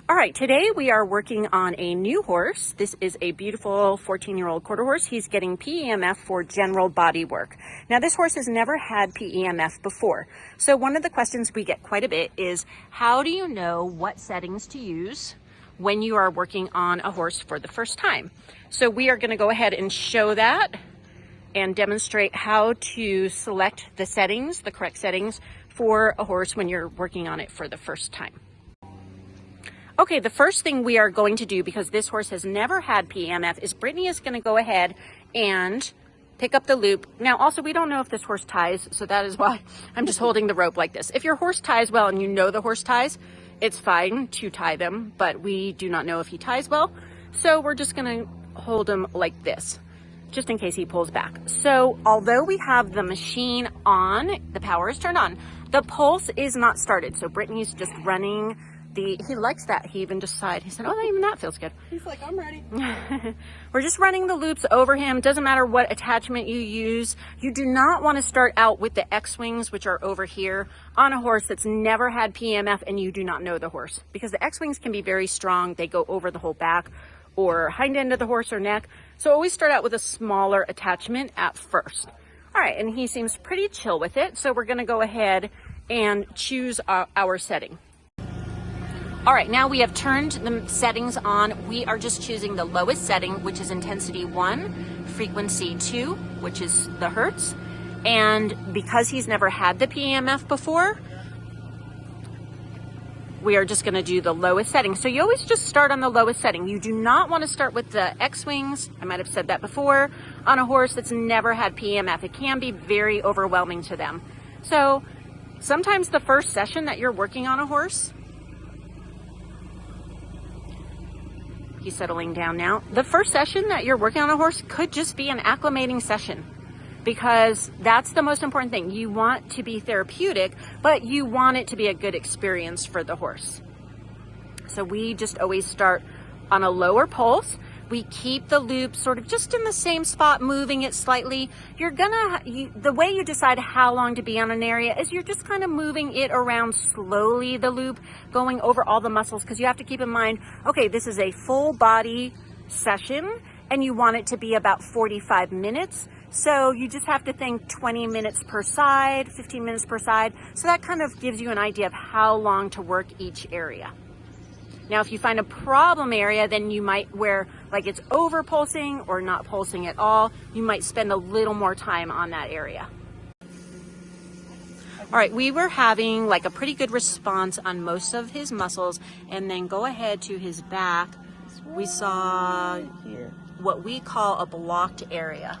All right, today we are working on a new horse. This is a beautiful 14-year-old quarter horse. He's getting PEMF for general body work. Now, this horse has never had PEMF before. So one of the questions we get quite a bit is, how do you know what settings to use when you are working on a horse for the first time? So we are going to go ahead and show that and demonstrate how to select the settings, the correct settings for a horse when you're working on it for the first time. Okay, the first thing we are going to do, because this horse has never had PEMF, is Brittany is going to go ahead and pick up the loop. Now, also, we don't know if this horse ties, so that is why I'm just holding the rope like this. If your horse ties well and you know the horse ties, it's fine to tie them, but we do not know if he ties well. So we're just going to hold him like this, just in case he pulls back. So although we have the machine on, the power is turned on, the pulse is not started. So Brittany's just running he likes that. He even just sighed. He said, oh, even that feels good. He's like, I'm ready. We're just running the loops over him. Doesn't matter what attachment you use. You do not want to start out with the X-wings, which are over here, on a horse that's never had PEMF and you do not know the horse. Because the X-wings can be very strong. They go over the whole back or hind end of the horse or neck. So always start out with a smaller attachment at first. All right, and he seems pretty chill with it. So we're going to go ahead and choose our setting. All right, now we have turned the settings on. We are just choosing the lowest setting, which is intensity 1, frequency 2, which is the hertz. And because he's never had the PEMF before, we are just gonna do the lowest setting. So you always just start on the lowest setting. You do not wanna start with the X-wings, I might have said that before, on a horse that's never had PEMF. It can be very overwhelming to them. So sometimes the first session that you're working on a horse, he's settling down now. The first session that you're working on a horse could just be an acclimating session, because that's the most important thing. You want to be therapeutic, but you want it to be a good experience for the horse. So we just always start on a lower pulse. We keep the loop sort of just in the same spot, moving it slightly. The way you decide how long to be on an area is you're just kind of moving it around slowly, the loop, going over all the muscles, because you have to keep in mind, okay, this is a full body session and you want it to be about 45 minutes. So you just have to think 20 minutes per side, 15 minutes per side. So that kind of gives you an idea of how long to work each area. Now, if you find a problem area, then you might, where like it's over pulsing or not pulsing at all, you might spend a little more time on that area. All right, we were having like a pretty good response on most of his muscles, and then go ahead to his back. We saw what we call a blocked area,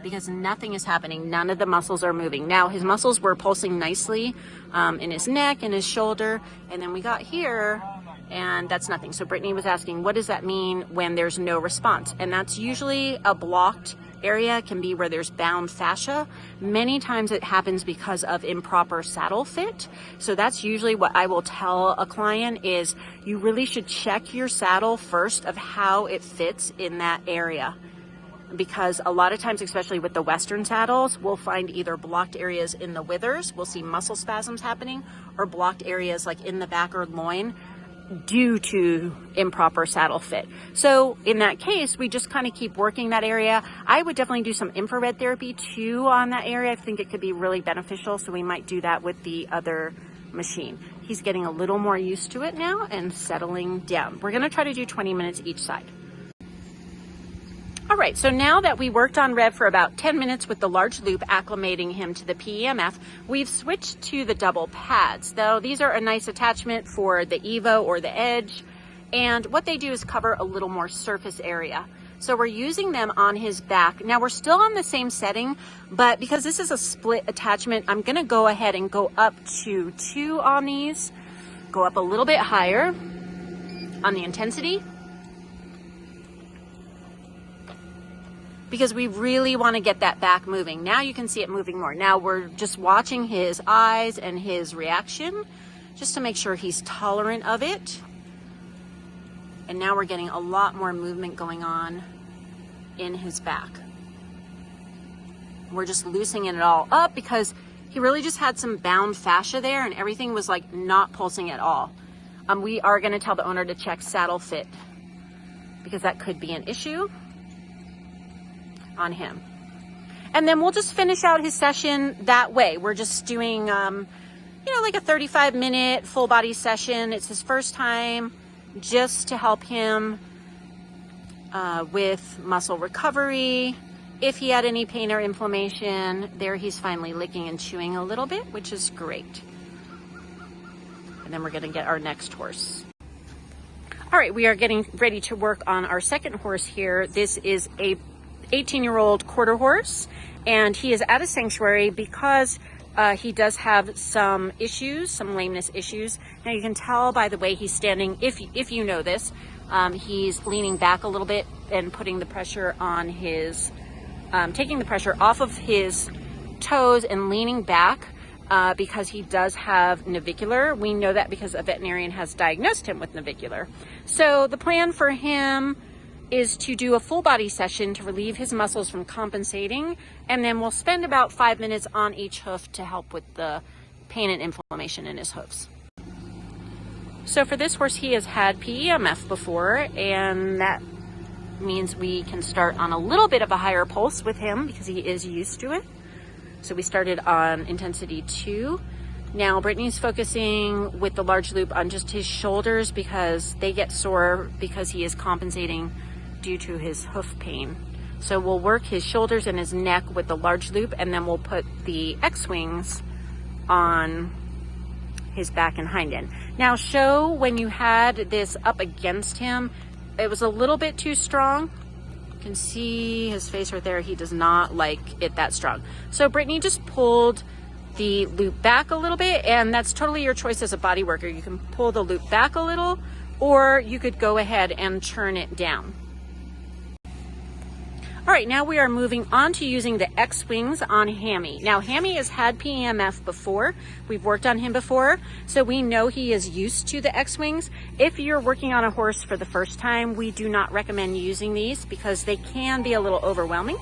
because nothing is happening. None of the muscles are moving. Now, his muscles were pulsing nicely in his neck and his shoulder, and then we got here, and that's nothing. So Brittany was asking, what does that mean when there's no response? And that's usually a blocked area. It can be where there's bound fascia. Many times it happens because of improper saddle fit. So that's usually what I will tell a client is you really should check your saddle first of how it fits in that area. Because a lot of times, especially with the Western saddles, we'll find either blocked areas in the withers, we'll see muscle spasms happening, or blocked areas like in the back or loin, due to improper saddle fit. So in that case, we just kind of keep working that area. I would definitely do some infrared therapy too on that area. I think it could be really beneficial. So we might do that with the other machine. He's getting a little more used to it now and settling down. We're going to try to do 20 minutes each side. All right, so now that we worked on Rev for about 10 minutes with the large loop, acclimating him to the PEMF, we've switched to the double pads. Though these are a nice attachment for the Evo or the Edge, and what they do is cover a little more surface area. So we're using them on his back. Now we're still on the same setting, but because this is a split attachment, I'm gonna go ahead and go up to 2 on these, go up a little bit higher on the intensity, because we really want to get that back moving. Now you can see it moving more. Now we're just watching his eyes and his reaction just to make sure he's tolerant of it. And now we're getting a lot more movement going on in his back. We're just loosening it all up because he really just had some bound fascia there and everything was like not pulsing at all. We are going to tell the owner to check saddle fit because that could be an issue on him. And then we'll just finish out his session that way. We're just doing, like a 35-minute full body session. It's his first time, just to help him with muscle recovery. If he had any pain or inflammation, there he's finally licking and chewing a little bit, which is great. And then we're going to get our next horse. All right, we are getting ready to work on our second horse here. This is a 18-year-old quarter horse, and he is at a sanctuary because he does have some issues, some lameness issues. Now you can tell by the way he's standing, if you know this, he's leaning back a little bit and putting the pressure on his, taking the pressure off of his toes and leaning back because he does have navicular. We know that because a veterinarian has diagnosed him with navicular. So the plan for him is to do a full body session to relieve his muscles from compensating, and then we'll spend about 5 minutes on each hoof to help with the pain and inflammation in his hoofs. So for this horse, he has had PEMF before, and that means we can start on a little bit of a higher pulse with him because he is used to it. So we started on intensity 2. Now Brittany's focusing with the large loop on just his shoulders because they get sore because he is compensating due to his hoof pain. So we'll work his shoulders and his neck with the large loop, and then we'll put the X-wings on his back and hind end. Now show when you had this up against him, it was a little bit too strong. You can see his face right there. He does not like it that strong. So Brittany just pulled the loop back a little bit, and that's totally your choice as a body worker. You can pull the loop back a little, or you could go ahead and turn it down. All right, now we are moving on to using the X-wings on Hammy. Now Hammy has had PEMF before. We've worked on him before, so we know he is used to the X-wings. If you're working on a horse for the first time, we do not recommend using these because they can be a little overwhelming.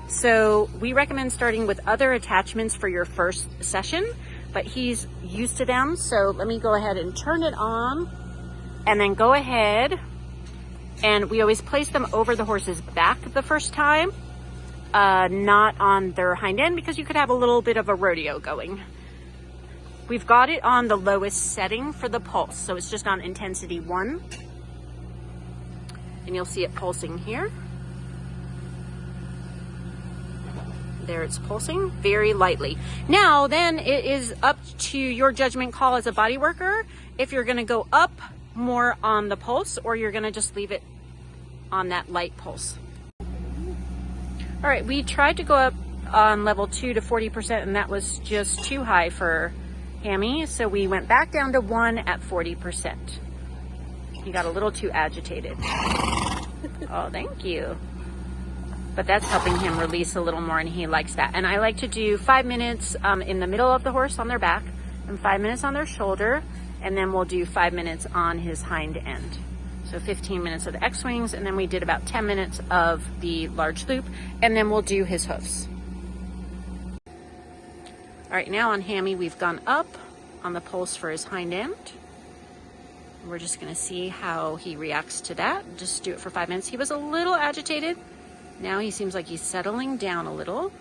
So we recommend starting with other attachments for your first session, but he's used to them. So let me go ahead and turn it on, and then go ahead. And we always place them over the horse's back the first time, not on their hind end, because you could have a little bit of a rodeo going. We've got it on the lowest setting for the pulse, so it's just on intensity 1. And you'll see it pulsing here. There it's pulsing very lightly. Now then it is up to your judgment call as a body worker if you're gonna go up more on the pulse or you're gonna just leave it on that light pulse. All right, we tried to go up on level 2 to 40%, and that was just too high for Hammy, so we went back down to 1 at 40%. He got a little too agitated. Oh, thank you. But that's helping him release a little more, and he likes that. And I like to do 5 minutes in the middle of the horse on their back, and 5 minutes on their shoulder, and then we'll do 5 minutes on his hind end. So 15 minutes of the X-wings, and then we did about 10 minutes of the large loop, and then we'll do his hoofs. All right, now on Hammy, we've gone up on the pulse for his hind end. We're just gonna see how he reacts to that. Just do it for 5 minutes. He was a little agitated. Now he seems like he's settling down a little.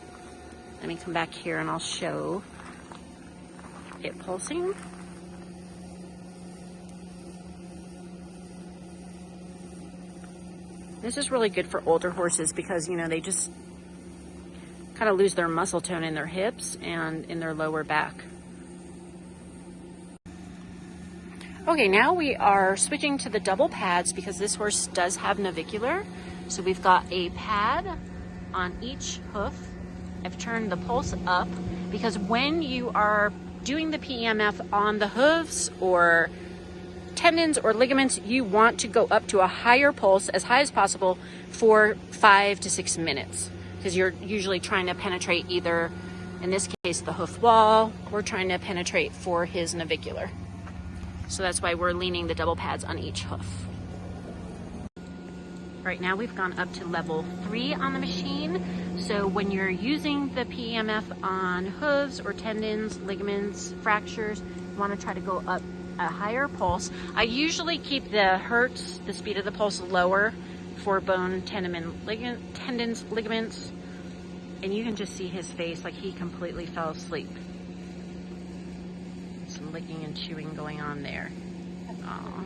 Let me come back here and I'll show it pulsing. This is really good for older horses because, you know, they just kind of lose their muscle tone in their hips and in their lower back. Okay, now we are switching to the double pads because this horse does have navicular. So we've got a pad on each hoof. I've turned the pulse up because when you are doing the PEMF on the hooves or tendons or ligaments, you want to go up to a higher pulse, as high as possible, for 5 to 6 minutes, because you're usually trying to penetrate either, in this case, the hoof wall. We're trying to penetrate for his navicular. So that's why we're leaning the double pads on each hoof. Right now we've gone up to level 3 on the machine. So when you're using the PEMF on hooves or tendons, ligaments, fractures, you want to try to go up a higher pulse. I usually keep the hertz, the speed of the pulse, lower for bone, tendons, ligaments. And you can just see his face like he completely fell asleep. Some licking and chewing going on there. Aww.